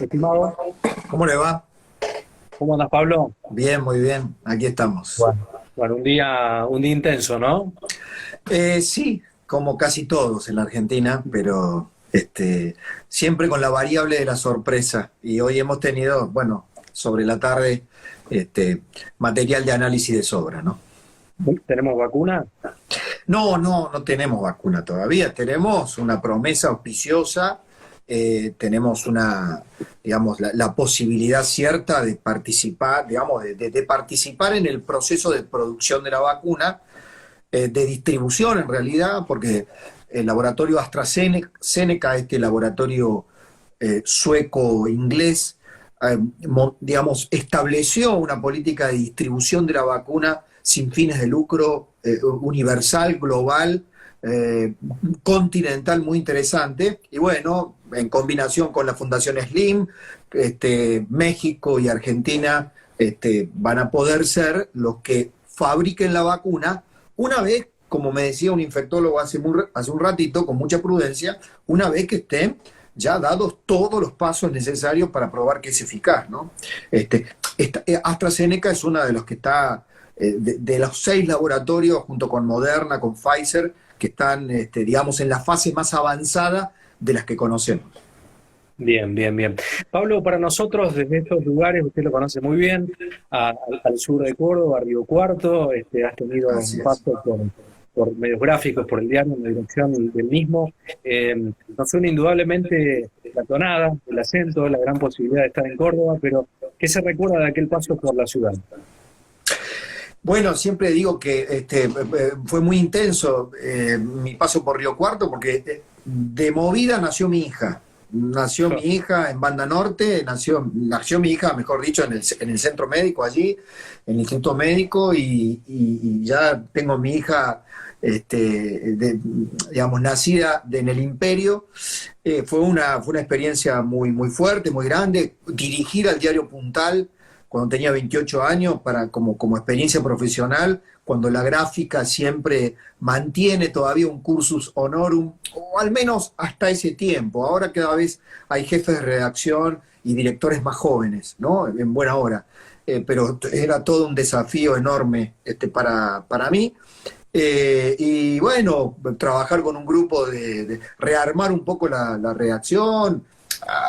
estimado. ¿Cómo le va? ¿Cómo andas, Pablo? Bien, muy bien. Aquí estamos. Bueno, un día intenso, ¿no? Sí, como casi todos en la Argentina, pero siempre con la variable de la sorpresa. Y hoy hemos tenido, bueno, sobre la tarde, material de análisis de sobra, ¿no? ¿Tenemos vacuna? No tenemos vacuna todavía. Tenemos una promesa auspiciosa, tenemos digamos, la posibilidad cierta de participar, digamos, de participar en el proceso de producción de la vacuna, de distribución en realidad, porque el laboratorio AstraZeneca, este laboratorio sueco-inglés, digamos, estableció una política de distribución de la vacuna sin fines de lucro, universal, global, eh, continental, muy interesante. Y bueno, en combinación con la Fundación Slim, México y Argentina van a poder ser los que fabriquen la vacuna una vez, como me decía un infectólogo hace un ratito, con mucha prudencia, una vez que estén ya dados todos los pasos necesarios para probar que es eficaz, ¿no? AstraZeneca es una de los que está, de los 6 laboratorios, junto con Moderna, con Pfizer, que están, digamos, en la fase más avanzada de las que conocemos. Bien, bien, bien. Pablo, para nosotros, desde estos lugares, usted lo conoce muy bien, al sur de Córdoba, Río Cuarto, has tenido Así un es. paso por medios gráficos, por el diario, en la dirección del mismo. Nos suena indudablemente la tonada, el acento, la gran posibilidad de estar en Córdoba, pero ¿qué se recuerda de aquel paso por la ciudad? Bueno, siempre digo que fue muy intenso mi paso por Río Cuarto, porque de movida nació mi hija. Nació mi hija en Banda Norte, nació mi hija, mejor dicho, en el centro médico allí, en el instituto médico, y ya tengo mi hija, digamos, nacida en el Imperio. Fue una experiencia muy, muy fuerte, muy grande. Dirigir al diario Puntal cuando tenía 28 años como experiencia profesional, cuando la gráfica siempre mantiene todavía un cursus honorum, o al menos hasta ese tiempo. Ahora cada vez hay jefes de redacción y directores más jóvenes, ¿no? En buena hora. Pero era todo un desafío enorme para mí. Y bueno, trabajar con un grupo de rearmar un poco la redacción,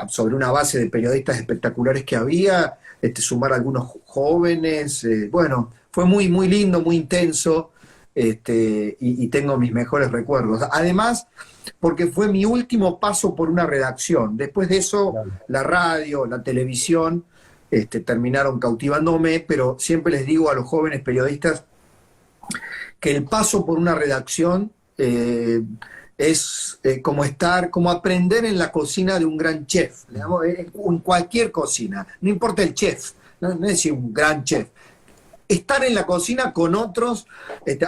sobre una base de periodistas espectaculares que había, sumar algunos jóvenes. Bueno, fue muy, muy lindo, muy intenso, y tengo mis mejores recuerdos. Además, porque fue mi último paso por una redacción. Después de eso, la radio, la televisión, terminaron cautivándome, pero siempre les digo a los jóvenes periodistas que el paso por una redacción es como aprender en la cocina de un gran chef, digamos, en cualquier cocina, no importa el chef, no es decir un gran chef. Estar en la cocina con otros,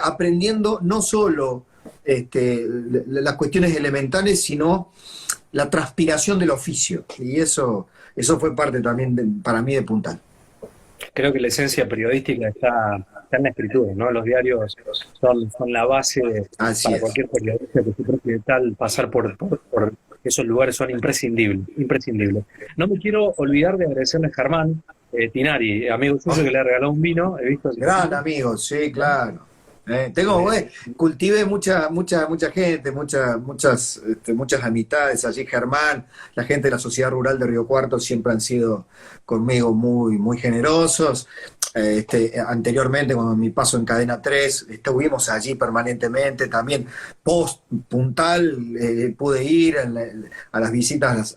aprendiendo no solo las cuestiones elementales, sino la transpiración del oficio. Y eso fue parte también para mí de Puntal. Creo que la esencia periodística está en la escritura, ¿no? Los diarios son la base Así para es. cualquier periodista que se trate de tal, pasar por esos lugares son imprescindibles, imprescindibles. No me quiero olvidar de agradecerle a Germán Tinari, amigo suyo que le ha regalado un vino, he visto hace Gran poquito. amigo, sí, ¿No? claro. Cultivé mucha gente, muchas amistades allí. Germán, la gente de la Sociedad Rural de Río Cuarto siempre han sido conmigo muy, muy generosos. Anteriormente, cuando mi paso en Cadena 3, estuvimos allí permanentemente. También post Puntal, pude ir a las visitas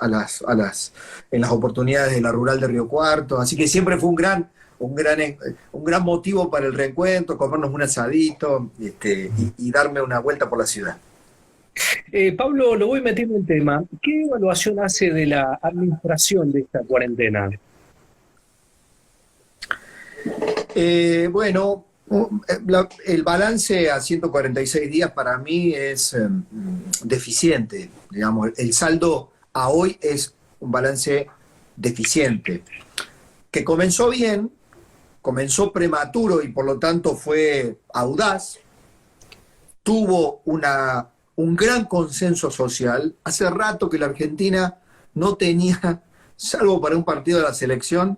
en las oportunidades de la Rural de Río Cuarto. Así que siempre fue un gran motivo para el reencuentro, comernos un asadito, y darme una vuelta por la ciudad. Pablo, lo voy metiendo en tema. ¿Qué evaluación hace de la administración de esta cuarentena? Bueno, el balance a 146 días para mí es deficiente. Digamos, el saldo a hoy es un balance deficiente, que comenzó bien, comenzó prematuro y por lo tanto fue audaz, tuvo un gran consenso social. Hace rato que la Argentina no tenía salvo para un partido de la selección,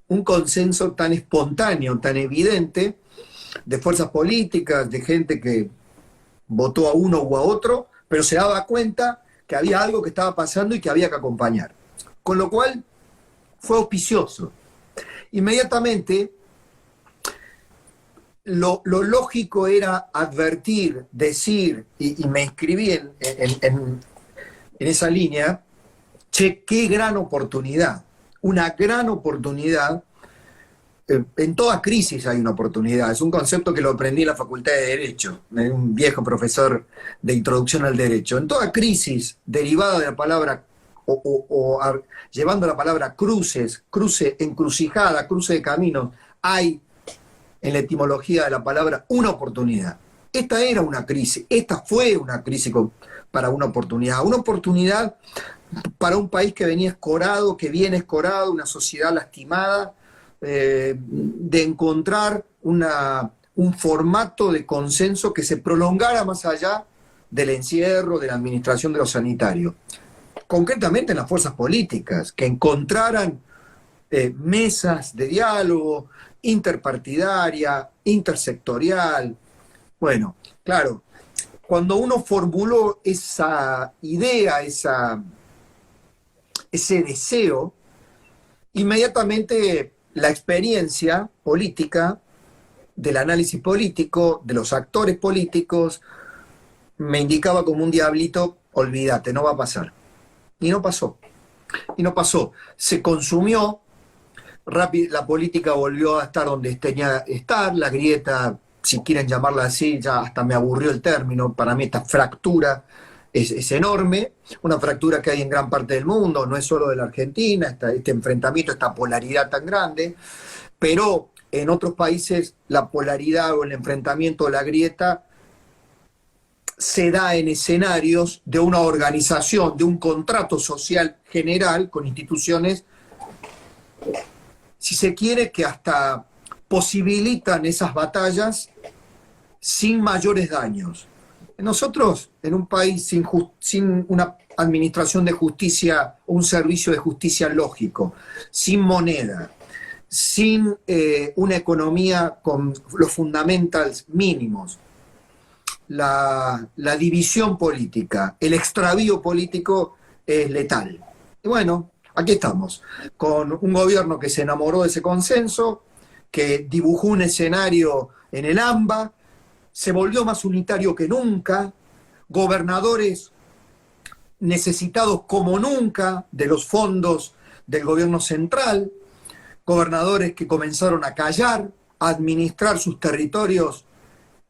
un consenso tan espontáneo, tan evidente, de fuerzas políticas, de gente que votó a uno u a otro, pero se daba cuenta que había algo que estaba pasando y que había que acompañar. Con lo cual fue auspicioso. Inmediatamente, lo lógico era advertir, decir, y me inscribí en esa línea, che, qué gran oportunidad, una gran oportunidad. En toda crisis hay una oportunidad. Es un concepto que lo aprendí en la Facultad de Derecho, de un viejo profesor de introducción al derecho. En toda crisis derivada de la palabra llevando la palabra cruces, cruce, encrucijada, cruce de caminos, hay en la etimología de la palabra una oportunidad. Esta era una crisis, esta fue una crisis para una oportunidad para un país que venía escorado, que viene escorado, una sociedad lastimada, de encontrar un formato de consenso que se prolongara más allá del encierro, de la administración de lo sanitario. Concretamente en las fuerzas políticas, que encontraran mesas de diálogo interpartidaria, intersectorial. Bueno, claro, cuando uno formuló esa idea, ese deseo, inmediatamente la experiencia política, del análisis político, de los actores políticos, me indicaba como un diablito, olvídate, no va a pasar. Y no pasó. Y no pasó. Se consumió, la política volvió a estar donde tenía que estar, la grieta, si quieren llamarla así, ya hasta me aburrió el término, para mí esta fractura es enorme, una fractura que hay en gran parte del mundo, no es solo de la Argentina, este enfrentamiento, esta polaridad tan grande, pero en otros países la polaridad o el enfrentamiento o la grieta se da en escenarios de una organización, de un contrato social general con instituciones, si se quiere, que hasta posibilitan esas batallas sin mayores daños. Nosotros, en un país sin una administración de justicia, un servicio de justicia lógico, sin moneda, sin una economía con los fundamentals mínimos, la división política, el extravío político es letal. Y bueno, aquí estamos, con un gobierno que se enamoró de ese consenso, que dibujó un escenario en el AMBA, se volvió más unitario que nunca, gobernadores necesitados como nunca de los fondos del gobierno central, gobernadores que comenzaron a callar, a administrar sus territorios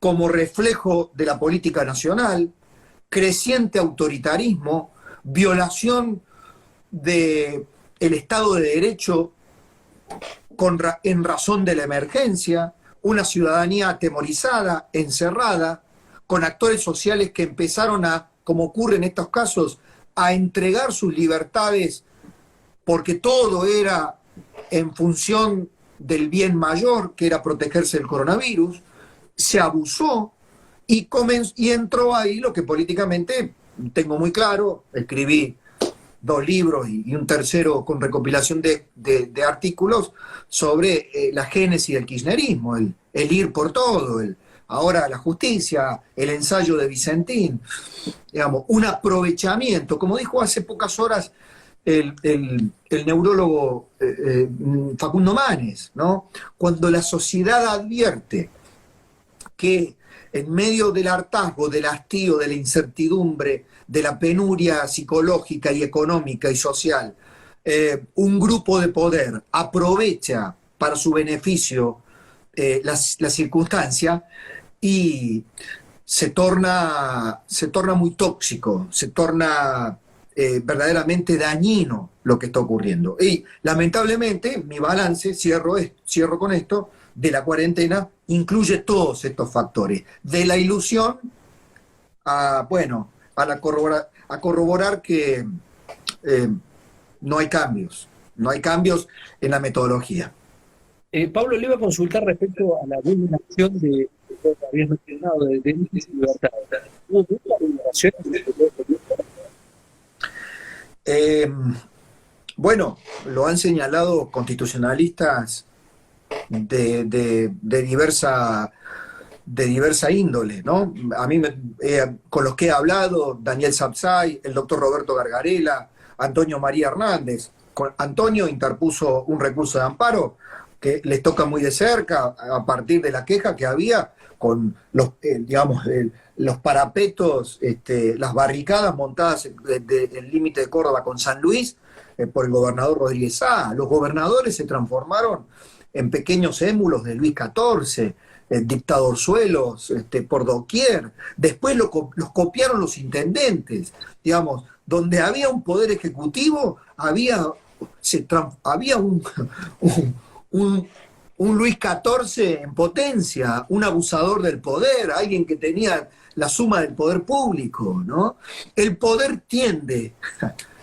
como reflejo de la política nacional, creciente autoritarismo, violación del Estado de Derecho en razón de la emergencia, una ciudadanía atemorizada, encerrada, con actores sociales que empezaron a, como ocurre en estos casos, a entregar sus libertades porque todo era en función del bien mayor, que era protegerse del coronavirus, se abusó y entró ahí lo que políticamente tengo muy claro, escribí 2 libros y un tercero con recopilación de artículos sobre la génesis del kirchnerismo, el ir por todo, ahora la justicia, el ensayo de Vicentín, digamos, un aprovechamiento, como dijo hace pocas horas el neurólogo Facundo Manes, ¿no? Cuando la sociedad advierte que en medio del hartazgo, del hastío, de la incertidumbre, de la penuria psicológica y económica y social, un grupo de poder aprovecha para su beneficio la circunstancia y se torna muy tóxico, se torna verdaderamente dañino lo que está ocurriendo. Y lamentablemente mi balance, cierro con esto, de la cuarentena incluye todos estos factores, de la ilusión a corroborar que no hay cambios en la metodología. Pablo, le iba a consultar respecto a la vulneración de lo que habías mencionado, de derechos y libertades. ¿Hubo muchas vulneraciones? Bueno, lo han señalado constitucionalistas de diversa índole, ¿no? A mí, con los que he hablado, Daniel Sapsay, el doctor Roberto Gargarella, Antonio María Hernández. Antonio interpuso un recurso de amparo que les toca muy de cerca a partir de la queja que había con los, los parapetos, las barricadas montadas del límite de Córdoba con San Luis por el gobernador Rodríguez Sá. Los gobernadores se transformaron en pequeños émulos de Luis XIV, dictadorzuelos por doquier. Después los copiaron los intendentes, digamos, donde había un poder ejecutivo, había un Luis XIV en potencia, un abusador del poder, alguien que tenía la suma del poder público, ¿no? El poder tiende,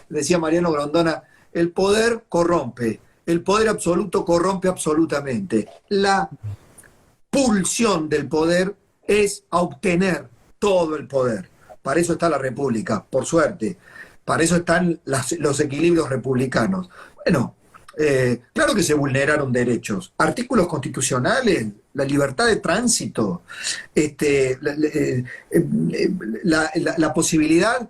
decía Mariano Grondona, el poder corrompe, el poder absoluto corrompe absolutamente. La pulsión del poder es a obtener todo el poder. Para eso está la República, por suerte. Para eso están los equilibrios republicanos. Bueno, claro que se vulneraron derechos. Artículos constitucionales, la libertad de tránsito, la posibilidad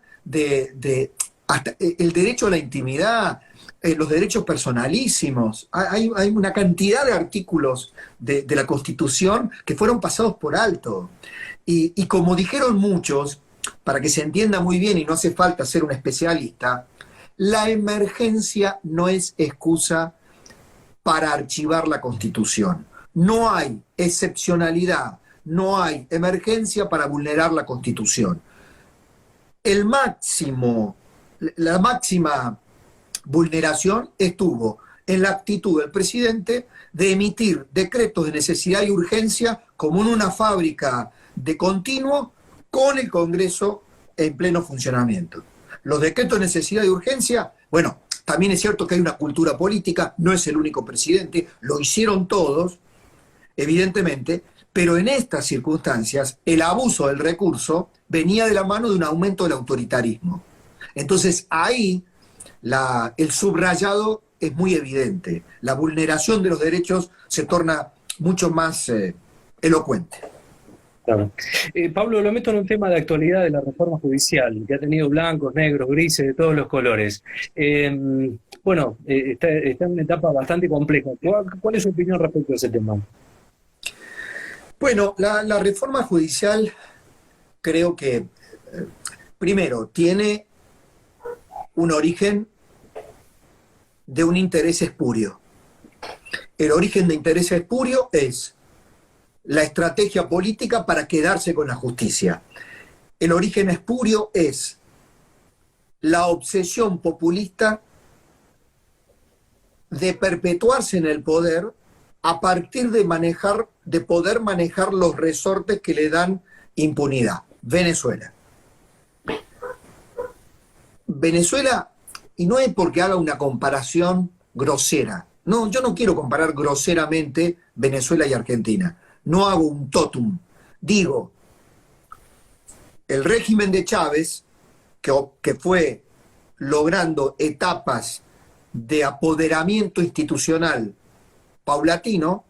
hasta el derecho a la intimidad, los derechos personalísimos. Hay una cantidad de artículos de la Constitución que fueron pasados por alto. Y como dijeron muchos, para que se entienda muy bien y no hace falta ser un especialista, la emergencia no es excusa para archivar la Constitución. No hay excepcionalidad, no hay emergencia para vulnerar la Constitución. La máxima vulneración estuvo en la actitud del presidente de emitir decretos de necesidad y urgencia como en una fábrica de continuo con el Congreso en pleno funcionamiento. Los decretos de necesidad y urgencia, bueno, también es cierto que hay una cultura política, no es el único presidente, lo hicieron todos, evidentemente, pero en estas circunstancias el abuso del recurso venía de la mano de un aumento del autoritarismo. Entonces ahí el subrayado es muy evidente. La vulneración de los derechos se torna mucho más elocuente. Claro. Pablo, lo meto en un tema de actualidad de la reforma judicial, que ha tenido blancos, negros, grises, de todos los colores. Está en una etapa bastante compleja. ¿Cuál es su opinión respecto a ese tema? Bueno, la reforma judicial creo que, primero, tiene un origen de un interés espurio. El origen de interés espurio es la estrategia política para quedarse con la justicia. El origen espurio es la obsesión populista de perpetuarse en el poder a partir de poder manejar los resortes que le dan impunidad. Venezuela. Venezuela, y no es porque haga una comparación grosera. No, yo no quiero comparar groseramente Venezuela y Argentina. No hago un tótum. Digo, el régimen de Chávez, que fue logrando etapas de apoderamiento institucional paulatino,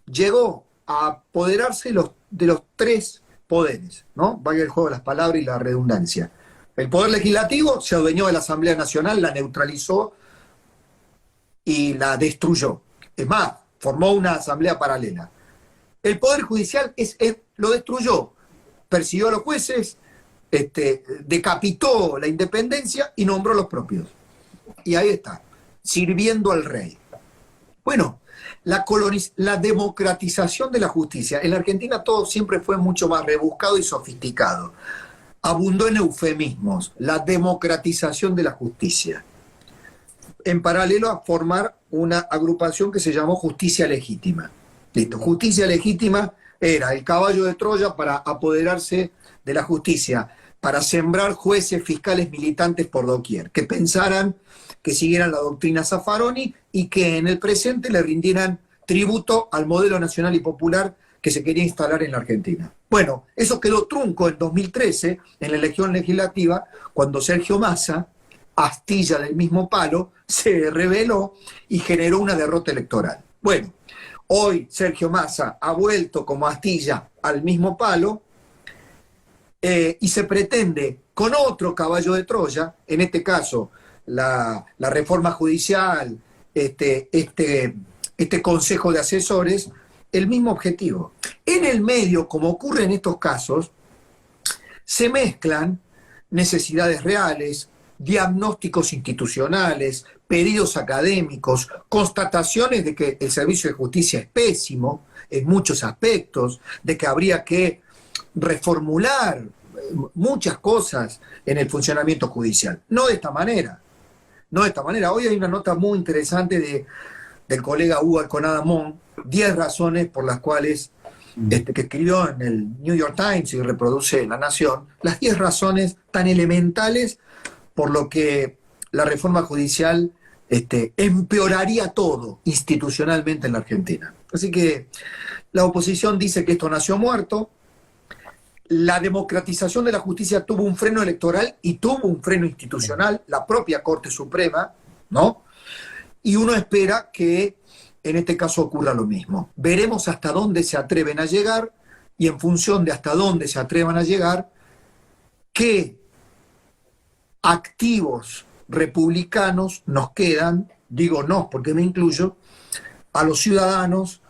llegó a apoderarse de los tres poderes, ¿no? Vaya el juego de las palabras y la redundancia. El poder legislativo se adueñó de la Asamblea Nacional, la neutralizó y la destruyó. Es más, formó una asamblea paralela. El Poder Judicial lo destruyó, persiguió a los jueces, decapitó la independencia y nombró los propios. Y ahí está, sirviendo al rey. Bueno, la democratización de la justicia. En la Argentina todo siempre fue mucho más rebuscado y sofisticado. Abundó en eufemismos, la democratización de la justicia. En paralelo a formar una agrupación que se llamó Justicia Legítima. Listo, Justicia Legítima era el caballo de Troya para apoderarse de la justicia, para sembrar jueces, fiscales, militantes por doquier, que pensaran, que siguieran la doctrina Zaffaroni y que en el presente le rindieran tributo al modelo nacional y popular que se quería instalar en la Argentina. Bueno, eso quedó trunco en 2013, en la elección legislativa, cuando Sergio Massa astilla del mismo palo, se rebeló y generó una derrota electoral. Bueno, hoy Sergio Massa ha vuelto como astilla al mismo palo y se pretende con otro caballo de Troya, en este caso la reforma judicial, este consejo de asesores, el mismo objetivo. En el medio, como ocurre en estos casos, se mezclan necesidades reales, diagnósticos institucionales, pedidos académicos, constataciones de que el servicio de justicia es pésimo en muchos aspectos, de que habría que reformular muchas cosas en el funcionamiento judicial. No de esta manera. No de esta manera. Hoy hay una nota muy interesante del colega Hugo Alconada Mon, 10 razones por las cuales, que escribió en el New York Times y reproduce La Nación, las 10 razones tan elementales por lo que la reforma judicial empeoraría todo institucionalmente en la Argentina. Así que la oposición dice que esto nació muerto. La democratización de la justicia tuvo un freno electoral y tuvo un freno institucional, la propia Corte Suprema, ¿no? Y uno espera que en este caso ocurra lo mismo. Veremos hasta dónde se atreven a llegar y en función de hasta dónde se atrevan a llegar, qué activos republicanos nos quedan, digo no porque me incluyo, a los ciudadanos,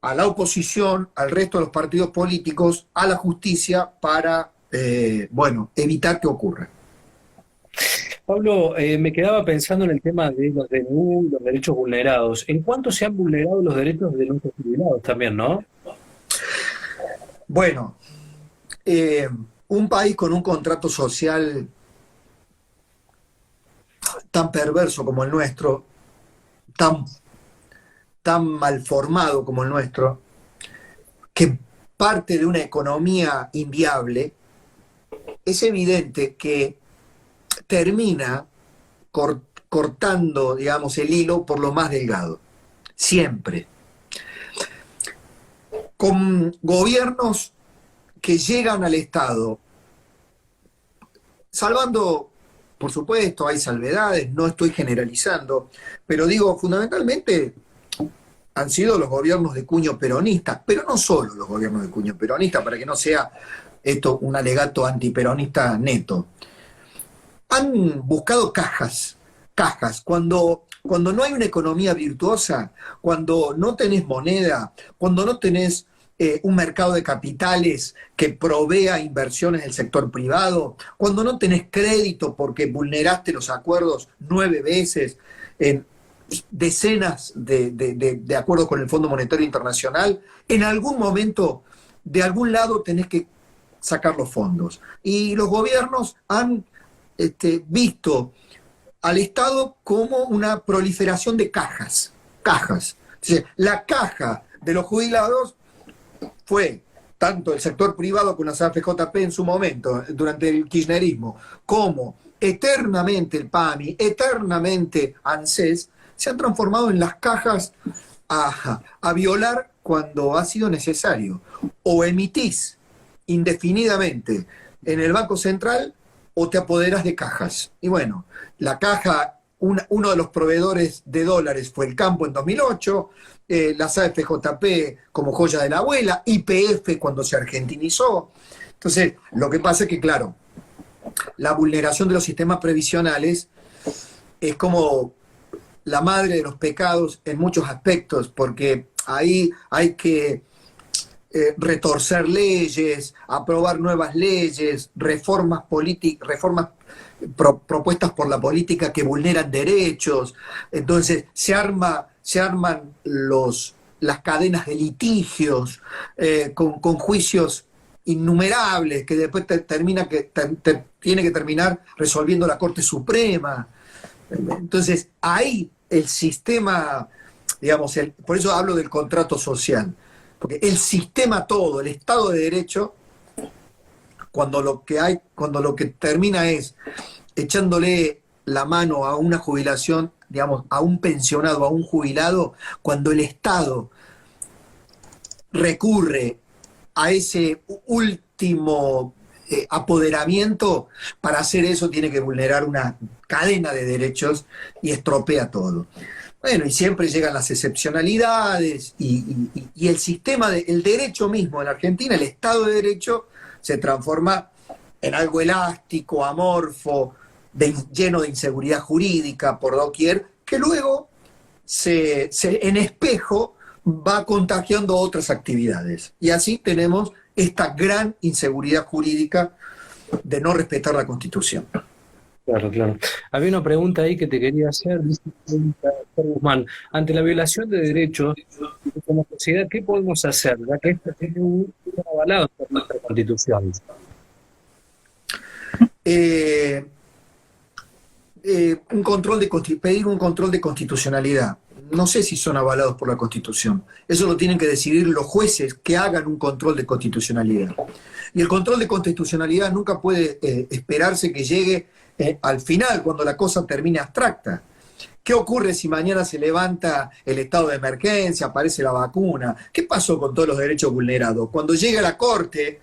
a la oposición, al resto de los partidos políticos, a la justicia para, evitar que ocurra. Pablo, me quedaba pensando en el tema de los DNU, los derechos vulnerados. ¿En cuánto se han vulnerado los derechos de nuestros jubilados también, no? Bueno, un país con un contrato social tan perverso como el nuestro, tan mal formado como el nuestro, que parte de una economía inviable, es evidente que termina cortando, digamos, el hilo por lo más delgado. Siempre. Con gobiernos que llegan al Estado, salvando, por supuesto, hay salvedades, no estoy generalizando, pero digo, fundamentalmente han sido los gobiernos de cuño peronista, pero no solo los gobiernos de cuño peronista, para que no sea esto un alegato antiperonista neto. Han buscado cajas. Cuando no hay una economía virtuosa, cuando no tenés moneda, cuando no tenés un mercado de capitales que provea inversiones del sector privado, cuando no tenés crédito porque vulneraste los acuerdos 9 veces, en decenas de acuerdos con el Fondo Monetario Internacional, en algún momento, de algún lado tenés que sacar los fondos. Y los gobiernos han visto al Estado como una proliferación de cajas. Entonces, la caja de los jubilados fue tanto el sector privado con las AFJP en su momento, durante el kirchnerismo, como eternamente el PAMI, eternamente ANSES, se han transformado en las cajas a violar cuando ha sido necesario. O emitís indefinidamente en el Banco Central o te apoderas de cajas. Y bueno, la caja, uno de los proveedores de dólares fue el campo en 2008, las AFJP como joya de la abuela, YPF cuando se argentinizó. Entonces, lo que pasa es que, claro, la vulneración de los sistemas previsionales es como la madre de los pecados en muchos aspectos, porque ahí hay que retorcer leyes, aprobar nuevas leyes, reformas propuestas por la política que vulneran derechos. Entonces se arman las cadenas de litigios con juicios innumerables que después tiene que terminar resolviendo la Corte Suprema. Entonces ahí el sistema, digamos, por eso hablo del contrato social, porque el sistema todo, el Estado de Derecho, cuando lo que termina es echándole la mano a una jubilación, digamos, a un pensionado, a un jubilado, cuando el Estado recurre a ese último apoderamiento, para hacer eso tiene que vulnerar una cadena de derechos y estropea todo. Bueno, y siempre llegan las excepcionalidades y el sistema, el derecho mismo en Argentina, el Estado de Derecho, se transforma en algo elástico, amorfo, lleno de inseguridad jurídica por doquier, que luego en espejo va contagiando otras actividades. Y así tenemos esta gran inseguridad jurídica de no respetar la Constitución. Claro, claro. Había una pregunta ahí que te quería hacer, dice Guzmán. Ante la violación de derechos, como sociedad, ¿qué podemos hacer? Ya que esto tiene un avalado por nuestra Constitución. Pedir un control de constitucionalidad. No sé si son avalados por la Constitución. Eso lo tienen que decidir los jueces que hagan un control de constitucionalidad. Y el control de constitucionalidad nunca puede esperarse que llegue al final, cuando la cosa termine abstracta. ¿Qué ocurre si mañana se levanta el estado de emergencia, aparece la vacuna? ¿Qué pasó con todos los derechos vulnerados? Cuando llega a la Corte,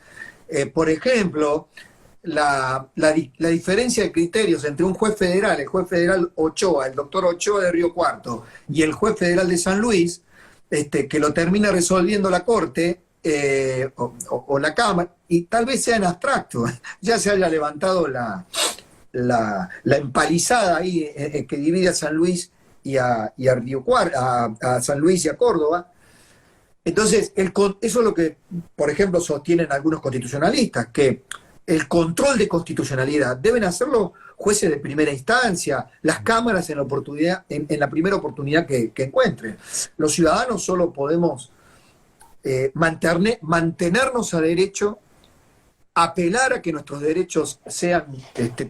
por ejemplo, la diferencia de criterios entre un juez federal, el juez federal Ochoa, el doctor Ochoa de Río Cuarto, y el juez federal de San Luis, que lo termina resolviendo la Corte o la Cámara, y tal vez sea en abstracto, ya se haya levantado la empalizada ahí que divide a San Luis y a Río Cuarto, a San Luis y a Córdoba. Entonces, eso es lo que, por ejemplo, sostienen algunos constitucionalistas, que el control de constitucionalidad deben hacerlo jueces de primera instancia, las cámaras en la primera oportunidad que encuentren. Los ciudadanos solo podemos mantenernos a derecho, apelar a que nuestros derechos sean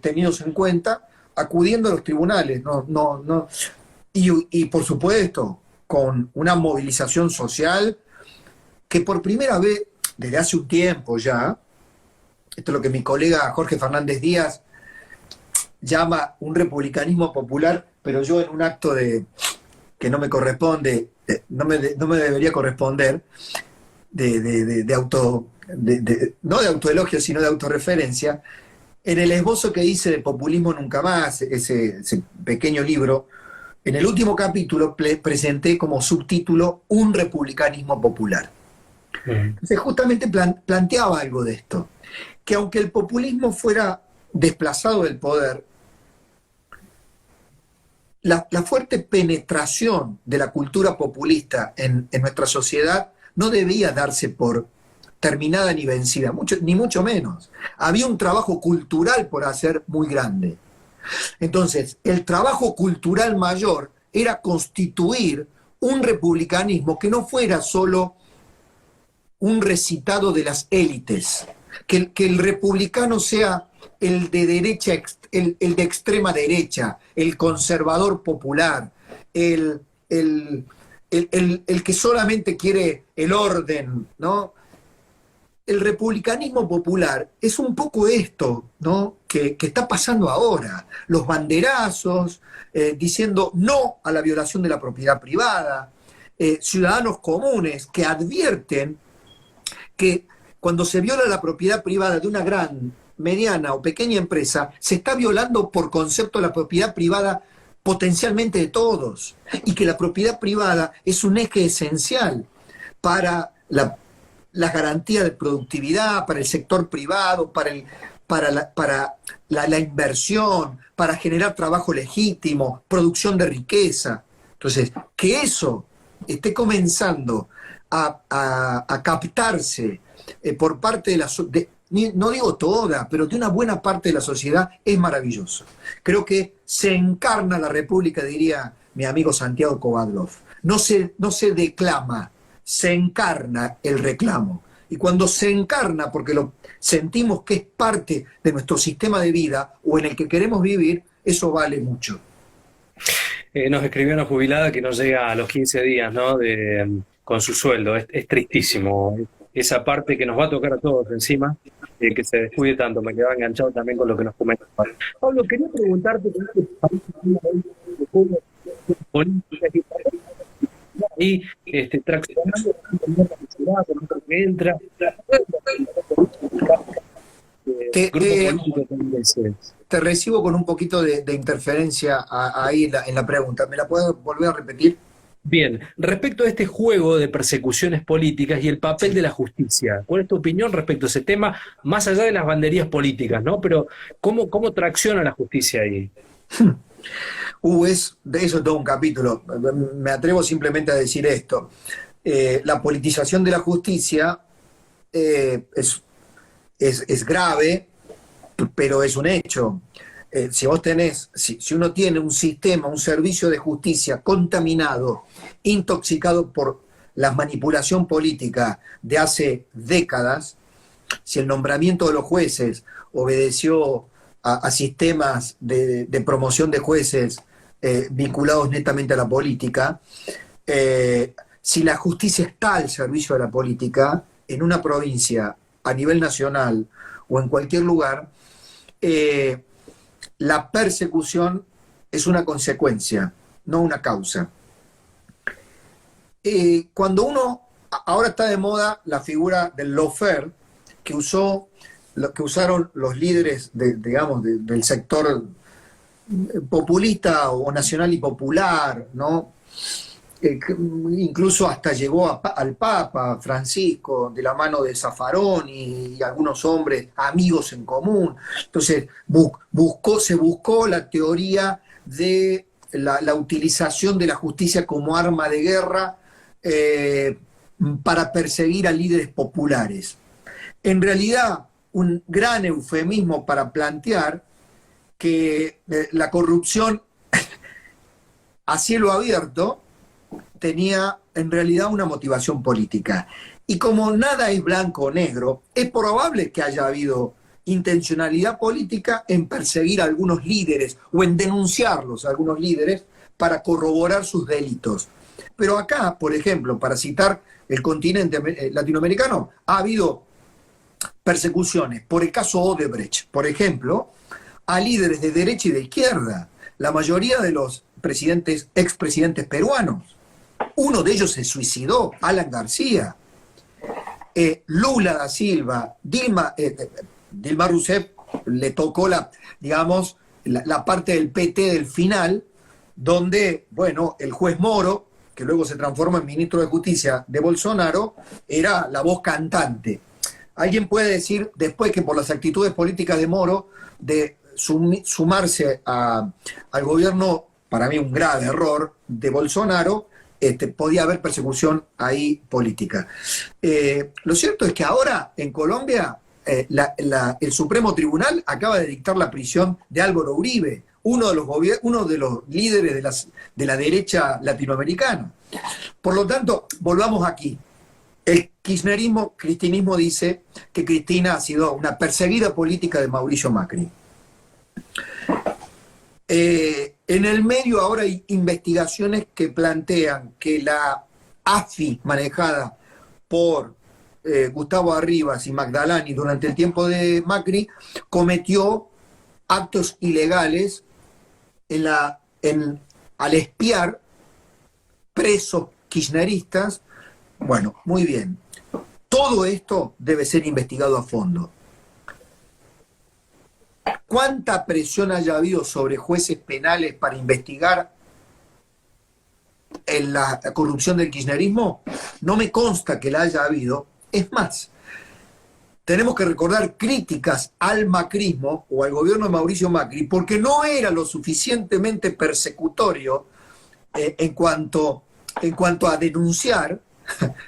tenidos en cuenta, acudiendo a los tribunales, y por supuesto, con una movilización social que por primera vez, desde hace un tiempo ya, esto es lo que mi colega Jorge Fernández Díaz llama un republicanismo popular, pero yo en un acto que no me corresponde, no me debería corresponder, no de autoelogio, sino de autorreferencia, en el esbozo que hice de Populismo Nunca Más, ese pequeño libro, en el último capítulo presenté como subtítulo Un republicanismo popular. Entonces justamente planteaba algo de esto, que aunque el populismo fuera desplazado del poder, la fuerte penetración de la cultura populista en nuestra sociedad no debía darse por terminada ni vencida, ni mucho menos. Había un trabajo cultural por hacer muy grande. Entonces, el trabajo cultural mayor era constituir un republicanismo que no fuera solo un recitado de las élites, que el republicano sea el de derecha, el de extrema derecha, el conservador popular, el que solamente quiere el orden, ¿no? El republicanismo popular es un poco esto, ¿no? que está pasando ahora. Los banderazos, diciendo no a la violación de la propiedad privada, ciudadanos comunes que advierten que cuando se viola la propiedad privada de una gran, mediana o pequeña empresa, se está violando por concepto la propiedad privada potencialmente de todos, y que la propiedad privada es un eje esencial para la garantía de productividad, para el sector privado, para la inversión, para generar trabajo legítimo, producción de riqueza. Entonces, que eso esté comenzando a captarse por parte de no digo toda, pero de una buena parte de la sociedad, es maravilloso. Creo que se encarna la República, diría mi amigo Santiago Kovadlov. No se declama, se encarna el reclamo. Y cuando se encarna, porque lo sentimos que es parte de nuestro sistema de vida o en el que queremos vivir, eso vale mucho. Nos escribió una jubilada que no llega a los 15 días, ¿no? Con su sueldo. Es tristísimo esa parte que nos va a tocar a todos encima, que se descuide tanto. Me quedaba enganchado también con lo que nos comentó. Pablo, quería preguntarte y traccionando la ciudad, con otro que entra, Te, grupo te, político congreso. te recibo con un poquito de interferencia ahí en la pregunta. ¿Me la puedes volver a repetir? Bien, respecto a este juego de persecuciones políticas y el papel de la justicia, ¿cuál es tu opinión respecto a ese tema, más allá de las banderías políticas, ¿no? Pero ¿cómo tracciona la justicia ahí? De eso es todo un capítulo. Me atrevo simplemente a decir esto. La politización de la justicia es grave, pero es un hecho. Si uno tiene un sistema, un servicio de justicia contaminado, intoxicado por la manipulación política de hace décadas, si el nombramiento de los jueces obedeció a sistemas de promoción de jueces vinculados netamente a la política, si la justicia está al servicio de la política, en una provincia, a nivel nacional o en cualquier lugar, la persecución es una consecuencia, no una causa. Cuando ahora está de moda la figura del lawfare, que usaron los líderes del sector populista o nacional y popular, ¿no? Incluso hasta llegó al Papa Francisco de la mano de Zaffarón y algunos hombres amigos en común. Entonces se buscó la teoría de la utilización de la justicia como arma de guerra para perseguir a líderes populares. En realidad, un gran eufemismo para plantear que la corrupción a cielo abierto tenía en realidad una motivación política. Y como nada es blanco o negro, es probable que haya habido intencionalidad política en perseguir a algunos líderes o en denunciarlos a algunos líderes para corroborar sus delitos. Pero acá, por ejemplo, para citar el continente latinoamericano, ha habido persecuciones por el caso Odebrecht, por ejemplo, a líderes de derecha y de izquierda, la mayoría de los expresidentes peruanos. Uno de ellos se suicidó, Alan García. Lula da Silva, Dilma Rousseff le tocó la parte del PT del final, donde, bueno, el juez Moro, que luego se transforma en ministro de Justicia de Bolsonaro, era la voz cantante. Alguien puede decir después que por las actitudes políticas de Moro, de sumarse al gobierno, para mí un grave error, de Bolsonaro, podía haber persecución ahí política. Lo cierto es que ahora en Colombia el Supremo Tribunal acaba de dictar la prisión de Álvaro Uribe, uno de los líderes de la derecha latinoamericana. Por lo tanto, volvamos aquí. El cristinismo dice que Cristina ha sido una perseguida política de Mauricio Macri. En el medio ahora hay investigaciones que plantean que la AFI manejada por Gustavo Arribas y Magdalani durante el tiempo de Macri cometió actos ilegales al espiar presos kirchneristas. Bueno, muy bien. Todo esto debe ser investigado a fondo. ¿Cuánta presión haya habido sobre jueces penales para investigar la corrupción del kirchnerismo? No me consta que la haya habido. Es más, tenemos que recordar críticas al macrismo o al gobierno de Mauricio Macri porque no era lo suficientemente persecutorio en cuanto a denunciar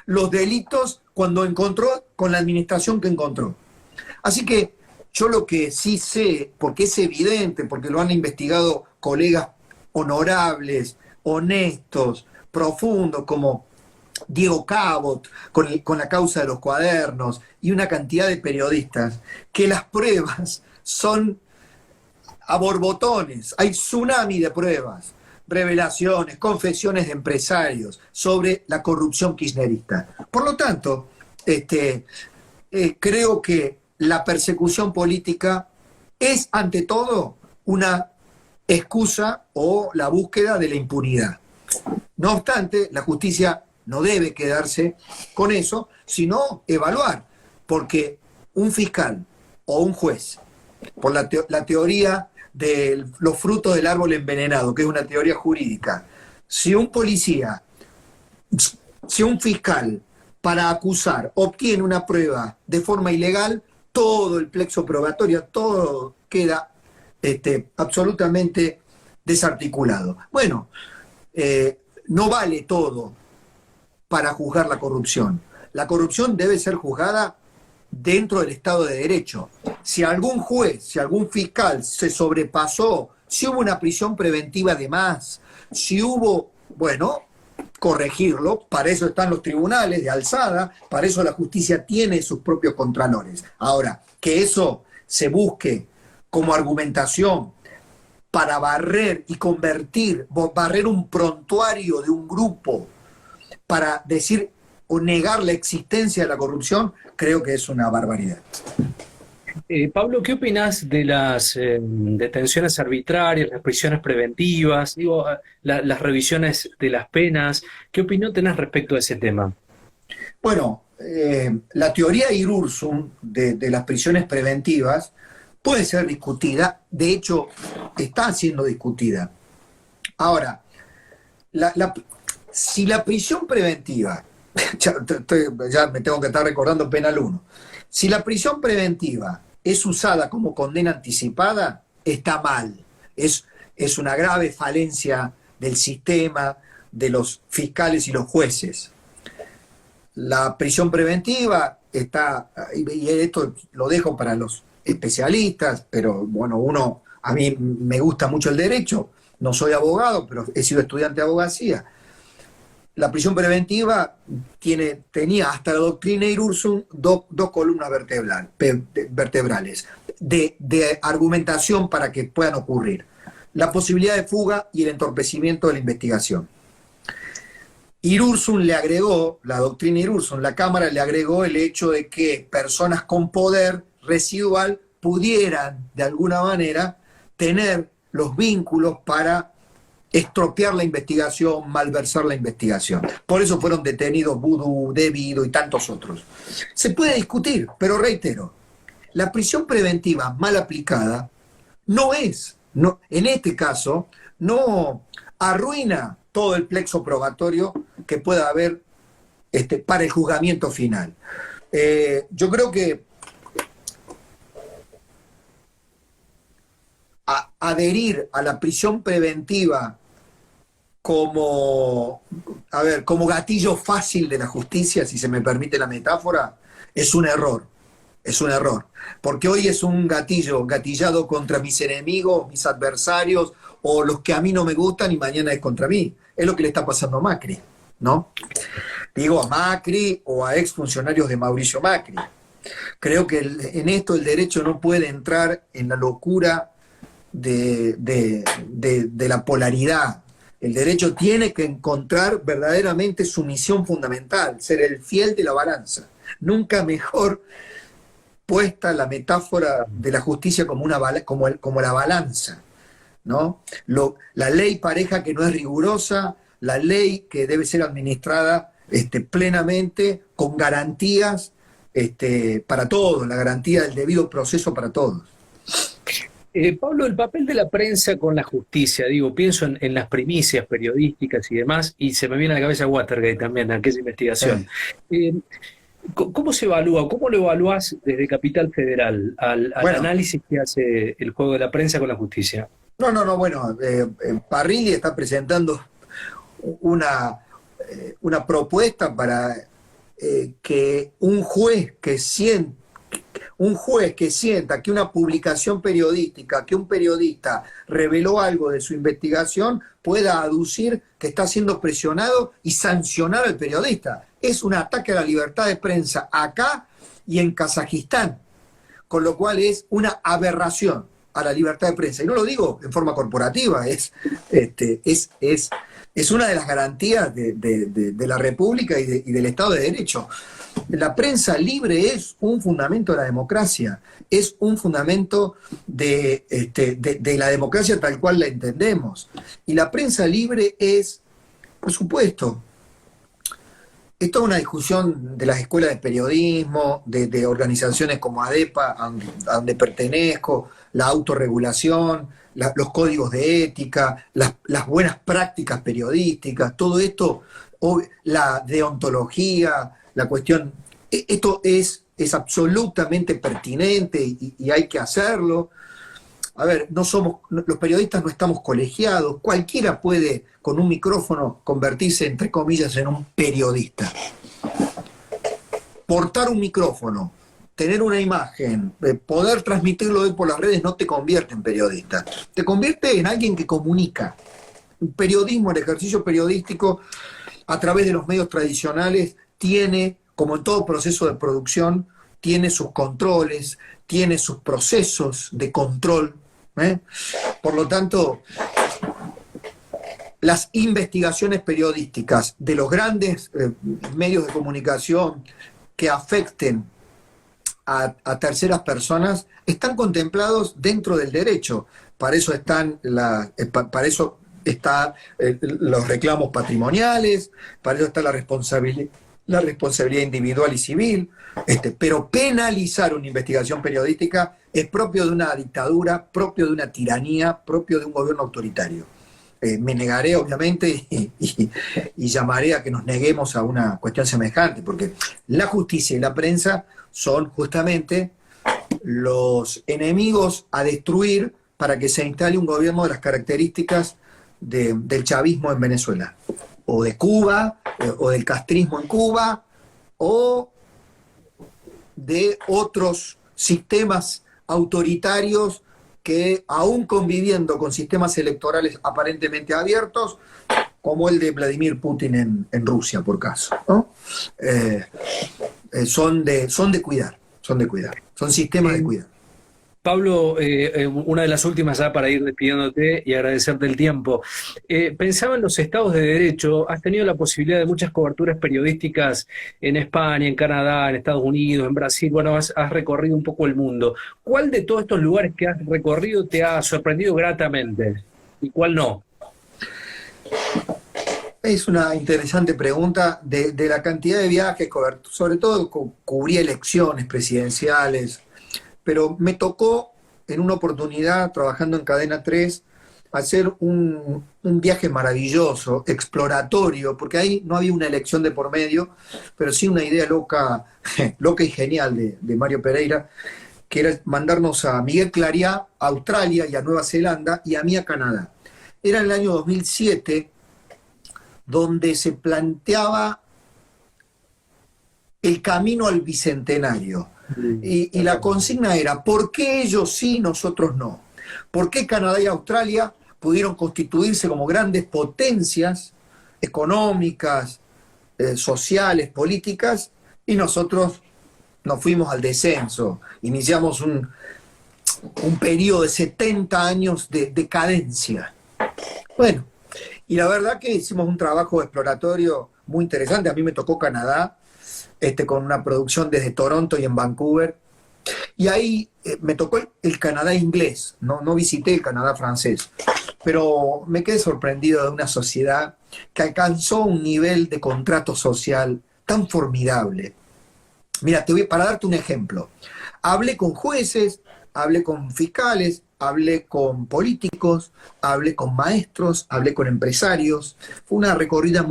los delitos cuando encontró con la administración que encontró. Así que yo lo que sí sé, porque es evidente, porque lo han investigado colegas honorables, honestos, profundos, como Diego Cabot, con la causa de los cuadernos, y una cantidad de periodistas, que las pruebas son a borbotones, hay tsunami de pruebas, revelaciones, confesiones de empresarios sobre la corrupción kirchnerista. Por lo tanto, creo que la persecución política es, ante todo, una excusa o la búsqueda de la impunidad. No obstante, la justicia no debe quedarse con eso, sino evaluar, porque un fiscal o un juez, por la teoría de los frutos del árbol envenenado, que es una teoría jurídica. Si un policía, si un fiscal, para acusar, obtiene una prueba de forma ilegal, todo el plexo probatorio, todo queda absolutamente desarticulado. Bueno, no vale todo para juzgar la corrupción. La corrupción debe ser juzgada dentro del Estado de Derecho. Si algún juez, si algún fiscal se sobrepasó, si hubo una prisión preventiva de más, si hubo, bueno, corregirlo, para eso están los tribunales de alzada, para eso la justicia tiene sus propios contralores. Ahora, que eso se busque como argumentación para barrer y convertir, barrer un prontuario de un grupo para decir o negar la existencia de la corrupción, creo que es una barbaridad. Pablo, ¿qué opinás de las detenciones arbitrarias, las prisiones preventivas, digo, las revisiones de las penas? ¿Qué opinión tenés respecto a ese tema? Bueno, la teoría Irursum de las prisiones preventivas puede ser discutida, de hecho está siendo discutida. Ahora, si la prisión preventiva, ya me tengo que estar recordando Penal 1, si la prisión preventiva es usada como condena anticipada, está mal. Es una grave falencia del sistema, de los fiscales y los jueces. La prisión preventiva está, y esto lo dejo para los especialistas, pero bueno, a mí me gusta mucho el derecho, no soy abogado, pero he sido estudiante de abogacía. La prisión preventiva tenía hasta la doctrina Irursum dos columnas vertebrales de argumentación para que puedan ocurrir. La posibilidad de fuga y el entorpecimiento de la investigación. Irursum le agregó, la doctrina Irursum, la Cámara le agregó el hecho de que personas con poder residual pudieran, de alguna manera, tener los vínculos para estropear la investigación, malversar la investigación. Por eso fueron detenidos Vudú, Debido y tantos otros. Se puede discutir, pero reitero, la prisión preventiva mal aplicada en este caso, no arruina todo el plexo probatorio que pueda haber para el juzgamiento final. Yo creo que adherir a la prisión preventiva como gatillo fácil de la justicia, si se me permite la metáfora, es un error. Es un error. Porque hoy es un gatillado contra mis enemigos, mis adversarios, o los que a mí no me gustan, y mañana es contra mí. Es lo que le está pasando a Macri, ¿no? Digo, a Macri o a exfuncionarios de Mauricio Macri. Creo que en esto el derecho no puede entrar en la locura de la polaridad. El derecho tiene que encontrar verdaderamente su misión fundamental, ser el fiel de la balanza. Nunca mejor puesta la metáfora de la justicia como la balanza, ¿no? La ley pareja que no es rigurosa, la ley que debe ser administrada plenamente, con garantías para todos, la garantía del debido proceso para todos. Pablo, el papel de la prensa con la justicia, digo, pienso en las primicias periodísticas y demás, y se me viene a la cabeza Watergate también, aquella investigación. ¿Cómo se evalúa? ¿Cómo lo evaluás desde Capital Federal al análisis que hace el juego de la prensa con la justicia? Bueno, Parrilli está presentando una propuesta para que un juez que sienta que una publicación periodística, que un periodista reveló algo de su investigación, pueda aducir que está siendo presionado y sancionar al periodista. Es un ataque a la libertad de prensa acá y en Kazajistán, con lo cual es una aberración a la libertad de prensa. Y no lo digo en forma corporativa, es una de las garantías de la República y del Estado de Derecho. La prensa libre es un fundamento de la democracia, es un fundamento de la democracia tal cual la entendemos. Y la prensa libre es, por supuesto, Esto es una discusión de las escuelas de periodismo, de organizaciones como ADEPA, a donde pertenezco, la autorregulación, los códigos de ética, las buenas prácticas periodísticas, todo esto, la deontología, la cuestión, esto es absolutamente pertinente y hay que hacerlo. A ver, los periodistas no estamos colegiados, cualquiera puede con un micrófono convertirse, entre comillas, en un periodista. Portar un micrófono, tener una imagen, poder transmitirlo hoy por las redes no te convierte en periodista, te convierte en alguien que comunica. El periodismo, el ejercicio periodístico, a través de los medios tradicionales, tiene, como en todo proceso de producción, tiene sus controles, tiene sus procesos de control. Por lo tanto, las investigaciones periodísticas de los grandes medios de comunicación que afecten a terceras personas están contemplados dentro del derecho. Para eso están los reclamos patrimoniales, para eso está la responsabilidad individual y civil, pero penalizar una investigación periodística es propio de una dictadura, propio de una tiranía, propio de un gobierno autoritario. Me negaré, obviamente, y llamaré a que nos neguemos a una cuestión semejante, porque la justicia y la prensa son justamente los enemigos a destruir para que se instale un gobierno de las características del chavismo en Venezuela, o de Cuba, o del castrismo en Cuba, o de otros sistemas autoritarios que, aún conviviendo con sistemas electorales aparentemente abiertos, como el de Vladimir Putin en Rusia, por caso, ¿no? Son de cuidar, son sistemas de cuidar. Pablo, una de las últimas ya para ir despidiéndote y agradecerte el tiempo. Pensaba en los estados de derecho, has tenido la posibilidad de muchas coberturas periodísticas en España, en Canadá, en Estados Unidos, en Brasil, bueno, has recorrido un poco el mundo. ¿Cuál de todos estos lugares que has recorrido te ha sorprendido gratamente y cuál no? Es una interesante pregunta de la cantidad de viajes, sobre todo cubrí elecciones presidenciales, pero me tocó en una oportunidad, trabajando en Cadena 3, hacer un viaje maravilloso, exploratorio, porque ahí no había una elección de por medio, pero sí una idea loca y genial de Mario Pereira, que era mandarnos a Miguel Clariá, a Australia y a Nueva Zelanda, y a mí a Canadá. Era en el año 2007, donde se planteaba el camino al bicentenario. Y la consigna era, ¿por qué ellos sí, nosotros no? ¿Por qué Canadá y Australia pudieron constituirse como grandes potencias económicas, sociales, políticas, y nosotros nos fuimos al descenso? Iniciamos un periodo de 70 años de decadencia. Bueno, y la verdad que hicimos un trabajo exploratorio muy interesante. A mí me tocó Canadá, con una producción desde Toronto y en Vancouver. Y ahí me tocó el Canadá inglés, no visité el Canadá francés. Pero me quedé sorprendido de una sociedad que alcanzó un nivel de contrato social tan formidable. Mira, para darte un ejemplo, hablé con jueces, hablé con fiscales, hablé con políticos, hablé con maestros, hablé con empresarios. Fue una recorrida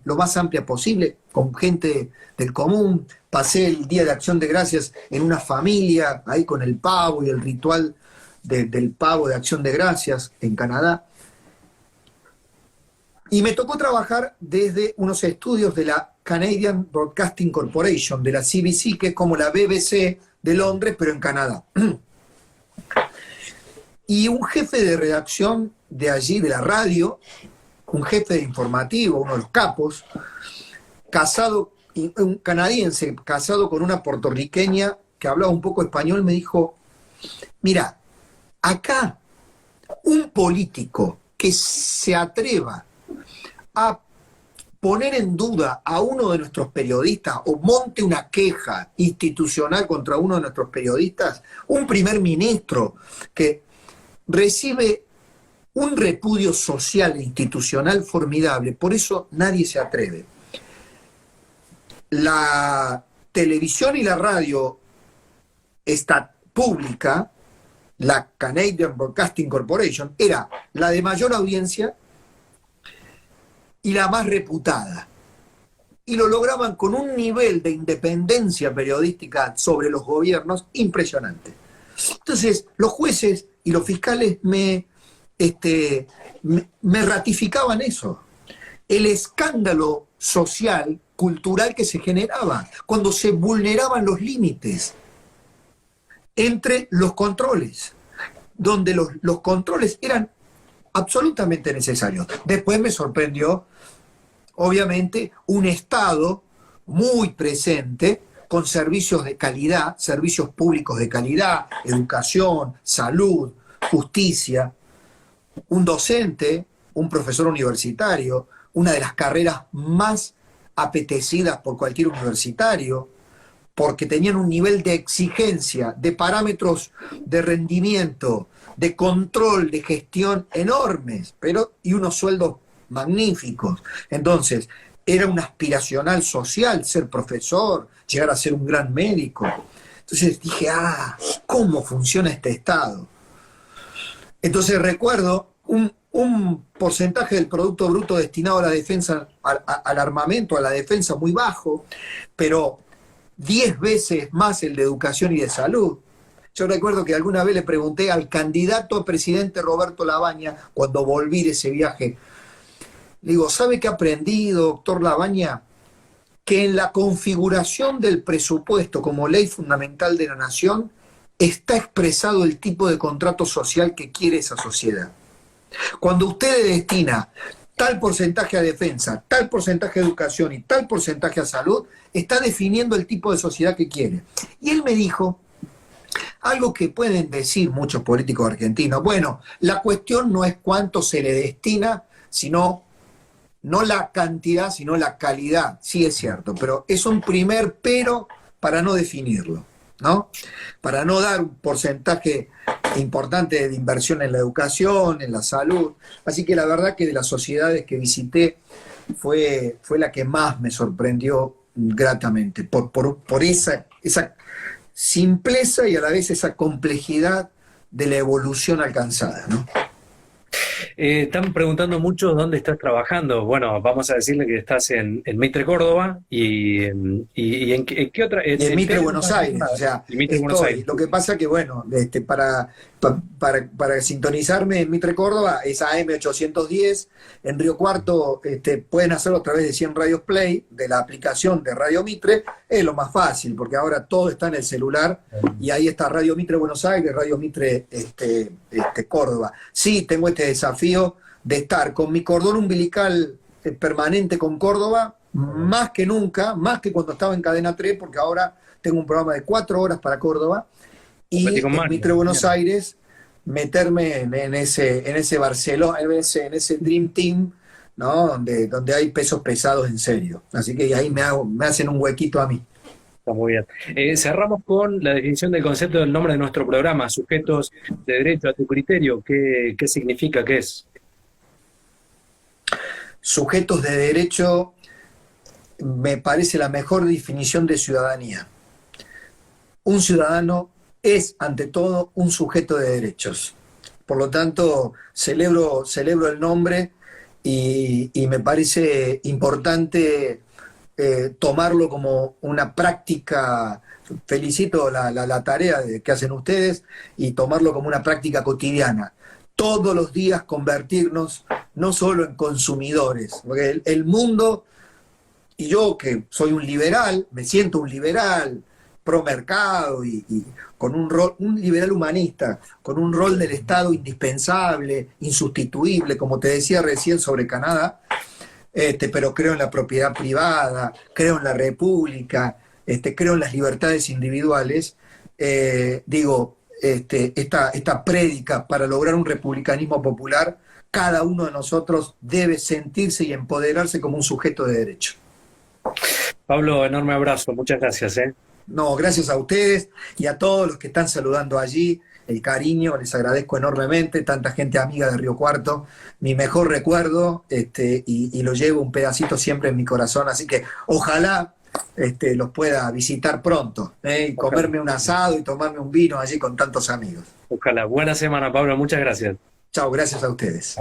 lo más amplia posible, con gente del común. Pasé el Día de Acción de Gracias en una familia, ahí con el pavo y el ritual del pavo de Acción de Gracias en Canadá. Y me tocó trabajar desde unos estudios de la Canadian Broadcasting Corporation, de la CBC, que es como la BBC de Londres, pero en Canadá. Y un jefe de redacción de allí, de la radio, un jefe de informativo, uno de los capos, un canadiense casado con una puertorriqueña que hablaba un poco español, me dijo, mira, acá un político que se atreva a poner en duda a uno de nuestros periodistas o monte una queja institucional contra uno de nuestros periodistas, un primer ministro que recibe un repudio social e institucional formidable, por eso nadie se atreve. la televisión y la radio pública, la Canadian Broadcasting Corporation, era la de mayor audiencia y la más reputada. Y lo lograban con un nivel de independencia periodística sobre los gobiernos impresionante. Entonces, los jueces y los fiscales me ratificaban eso. El escándalo social, cultural que se generaba cuando se vulneraban los límites entre los controles, donde los controles eran absolutamente necesarios. Después me sorprendió, obviamente, un Estado muy presente, con servicios de calidad, servicios públicos de calidad, educación, salud, justicia, un docente, un profesor universitario, una de las carreras más apetecidas por cualquier universitario, porque tenían un nivel de exigencia, de parámetros de rendimiento, de control, de gestión enormes, y unos sueldos magníficos. Entonces, era un aspiracional social ser profesor, llegar a ser un gran médico. Entonces dije, ¿cómo funciona este Estado? Entonces recuerdo un porcentaje del Producto Bruto destinado a la defensa, al armamento, a la defensa muy bajo, pero 10 veces más el de educación y de salud. Yo recuerdo que alguna vez le pregunté al candidato a presidente Roberto Labaña, cuando volví de ese viaje, le digo, ¿sabe qué he aprendido, doctor Labaña? Que en la configuración del presupuesto como ley fundamental de la nación está expresado el tipo de contrato social que quiere esa sociedad. Cuando usted destina tal porcentaje a defensa, tal porcentaje a educación y tal porcentaje a salud, está definiendo el tipo de sociedad que quiere. Y él me dijo algo que pueden decir muchos políticos argentinos. Bueno, la cuestión no es cuánto se le destina, sino no la cantidad, sino la calidad. Sí, es cierto, pero es un primer pero para no definirlo, ¿no? Para no dar un porcentaje importante de inversión en la educación, en la salud. Así que la verdad que de las sociedades que visité fue la que más me sorprendió gratamente, por esa simpleza y a la vez esa complejidad de la evolución alcanzada, ¿no? Están preguntando muchos dónde estás trabajando. Bueno, vamos a decirle que estás en Mitre Córdoba y en qué otra. Y en Mitre Buenos Aires, o sea, Buenos Aires. Lo que pasa que, bueno, para sintonizarme en Mitre Córdoba es AM810, en Río Cuarto pueden hacerlo a través de 100 Radios Play, de la aplicación de Radio Mitre, es lo más fácil, porque ahora todo está en el celular, y ahí está Radio Mitre Buenos Aires, Radio Mitre Córdoba. Sí, tengo este desafío de estar con mi cordón umbilical permanente con Córdoba, más que nunca, más que cuando estaba en Cadena 3, porque ahora tengo un programa de 4 horas para Córdoba, y en Mitre Buenos Aires meterme en ese Barcelona, en ese Dream Team, ¿no? Donde hay pesos pesados en serio. Así que ahí me hacen un huequito a mí. Está muy bien. Cerramos con la definición del concepto del nombre de nuestro programa, sujetos de derecho a tu criterio. ¿Qué significa? ¿Qué es? Sujetos de derecho me parece la mejor definición de ciudadanía. Un ciudadano es, ante todo, un sujeto de derechos. Por lo tanto, celebro el nombre y me parece importante tomarlo como una práctica. Felicito la tarea que hacen ustedes y tomarlo como una práctica cotidiana. Todos los días convertirnos no solo en consumidores, porque el mundo, y yo que soy un liberal, me siento un liberal, pro mercado y con un liberal humanista, con un rol del Estado indispensable, insustituible, como te decía recién sobre Canadá, pero creo en la propiedad privada, creo en la república, creo en las libertades individuales. Esta prédica para lograr un republicanismo popular, cada uno de nosotros debe sentirse y empoderarse como un sujeto de derecho. Pablo, enorme abrazo, muchas gracias. No, gracias a ustedes y a todos los que están saludando allí, el cariño, les agradezco enormemente, tanta gente amiga de Río Cuarto, mi mejor recuerdo, y lo llevo un pedacito siempre en mi corazón, así que ojalá los pueda visitar pronto, y comerme un asado y tomarme un vino allí con tantos amigos. Ojalá. Buena semana, Pablo. Muchas gracias. Chao, gracias a ustedes.